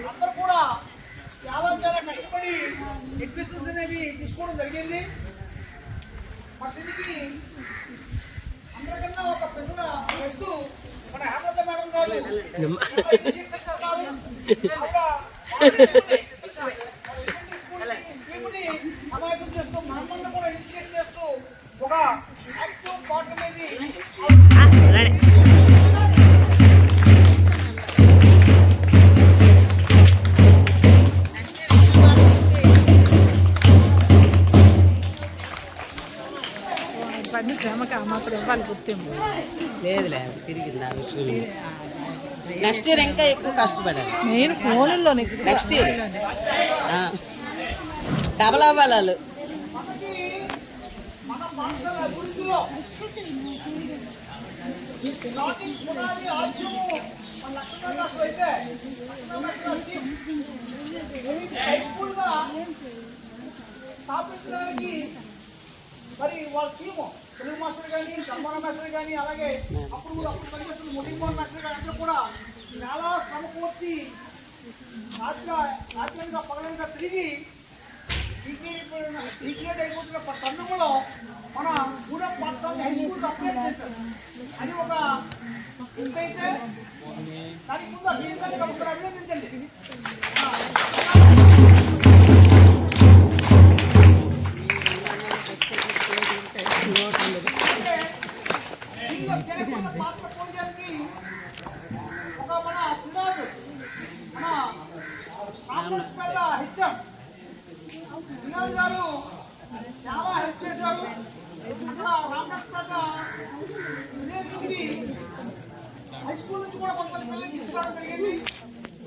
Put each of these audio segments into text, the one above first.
అందరూ కూడా చాలా చాలా కష్టపడి అడ్మిషన్స్ అనేవి తీసుకోవడం జరిగింది. మా దీనికి అందరికన్నా ఒక ప్రశ్న వేస్తూ మన హేమలత మేడం గారు సమాయకం చేస్తూ మనమంతా కూడా ఇనిషియేట్ చేస్తూ ఒక యాక్టివ్ పార్ట్ అనేది శ్రమకి మాత్రం ఇవ్వాలి గుర్తింపు లేదు లేదు తిరిగింది నెక్స్ట్ ఇయర్ ఇంకా ఎక్కువ కష్టపడాలి. నేను ఫోన్లో నెక్స్ట్ ఇయర్ డబల్ అవ్వాలి. మన పాఠశాల అభివృద్ధిలో పునాది ఆలస్యము మన లక్ష్మణ అయితే హై స్కూల్గా స్థాపించడానికి మరి వాళ్ళ టీము తెలుగు మాస్టర్ కానీ కర్మణ మాస్టర్ కానీ అలాగే అప్పుడు పనిచేస్తున్న ముడిమోహన్ మాస్టర్ గారు అందరూ కూడా చాలా శ్రమ కోర్చి రాత్రిగా పగలంగా తిరిగి డిగ్రేడ్ అయిపోతున్న తరుణంలో మన గూడెం పాఠశాలని హై స్కూల్కి అప్గ్రేడ్ చేశారు. అది ఒక ఇంకైతే దానికి ముందు అభినందనగా ఒకసారి అభినందించండి. పాత్ర పోయడానికి ఒక మన పునాదు మన కాంగ్రెస్ హెచ్ఎం వినోద్ గారు చాలా హెల్ప్ చేశారు. అక్కడ రామదాస్పేట విలేజ్ నుంచి హై స్కూల్ నుంచి కూడా కొంతమంది పిల్లల్ని తీసుకురావడం జరిగింది.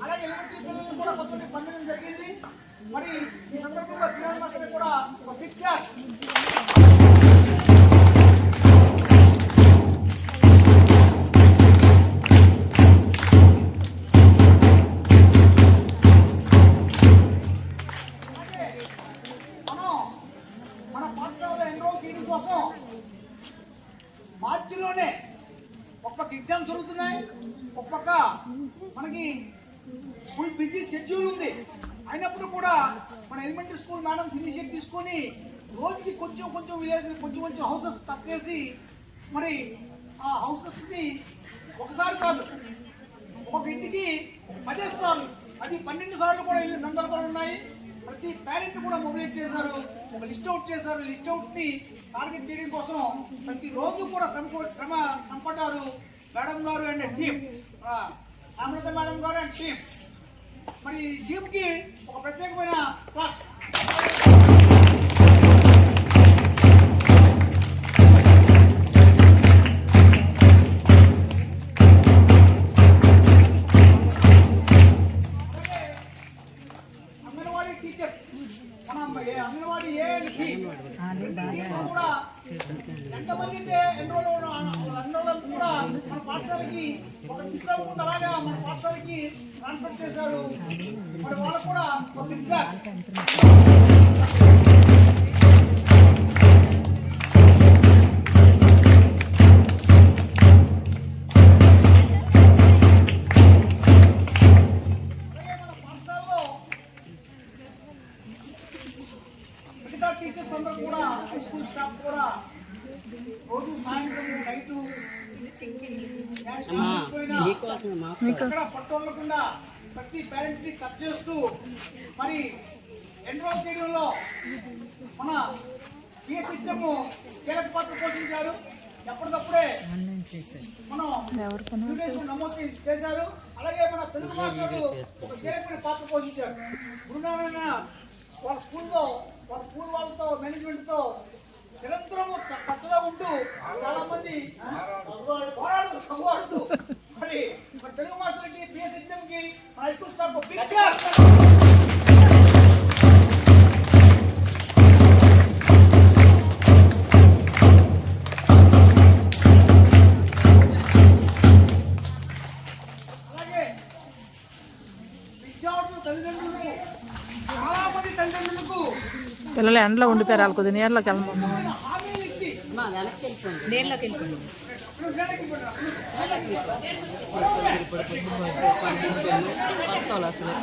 అలాగే ఎలిమెంటరీ పిల్లల్ని కూడా కొంతమంది పంపించడం జరిగింది. మరి ఈ సందర్భంగా శ్రీరామ్ మాస్టర్ కూడా ఒక బిగ్ క్లాస్ మార్చిలోనే ఒక పక్క ఎగ్జామ్స్ జరుగుతున్నాయి, ఒక పక్క మనకి ఫుల్ బిజీ షెడ్యూల్ ఉంది. అయినప్పుడు కూడా మన ఎలిమెంటరీ స్కూల్ మేడమ్స్ ఇనిషియేటివ్ తీసుకొని రోజుకి కొంచెం కొంచెం విలేజ్ కొంచెం హౌసెస్ టచ్ చేసి మరి ఆ హౌసెస్ని ఒకసారి కాదు ఒక ఇంటికి 10 సార్లు 12 సార్లు కూడా వెళ్ళిన సందర్భాలు ఉన్నాయి. ప్రతి పేరెంట్ కూడా మొబిలైజ్ చేశారు, ఒక లిస్ట్ అవుట్ చేశారు. లిస్ట్ అవుట్ని టార్గెట్ చేయడం కోసం ప్రతిరోజు కూడా శ్రమ సంపడ్డారు మేడం గారు అండ్ టీమ్, అమృత మేడం గారు అండ్ టీమ్. మరి ఈ టీమ్కి ఒక ప్రత్యేకమైన class. Anganwadi teachers anganwadi A and B కూడా ఎంతమంది ఎన్రోల్ కూడా మన పాఠశాలకి ఒక మిస్ అవ్వకుండా అలాగా మన పాఠశాలకి ట్రాన్స్ఫర్ చేశారు. మరి వాళ్ళకు కూడా ఒక టీచర్స్ అందరూ కూడా హై స్కూల్ స్టాఫ్ కూడా రోజు సాయంత్రం నైటు ఎక్కడ పట్టుకోకుండా ప్రతి పేరెంట్ని టచ్ చేస్తూ మరి ఎన్రోల్ చేయడంలో మన పిఎస్ సిస్టమ్ కీలక పాత్ర పోషించారు. ఎప్పటికప్పుడే మనం నమోదు చేశారు. అలాగే మన తెలుగు మాస్టర్లు ఒక కీలకమైన పాత్ర పోషించారు. గురునారాయణ వాళ్ళ స్కూల్లో వాళ్ళ స్కూల్ వాళ్ళతో మేనేజ్మెంట్తో నిరంతరం టచ్లో ఉంటూ చాలా మంది పోరాడుతూ మరి తెలుగు మాస్టర్కి పిఎస్ సిస్టమ్కి హై స్కూల్ స్టాఫ్ అలాగే విద్యార్థులు తల్లిదండ్రులకు చాలా మంది తల్లిదండ్రులకు పిల్లలు ఎండలో ఉండిపోయారు. వాళ్ళు కొద్దిగా నీళ్ళలోకి వెళ్ళమమ్మా. నేళ్ళకి వెళ్ళిపోయింది. పండించాను బతకాలి అసలు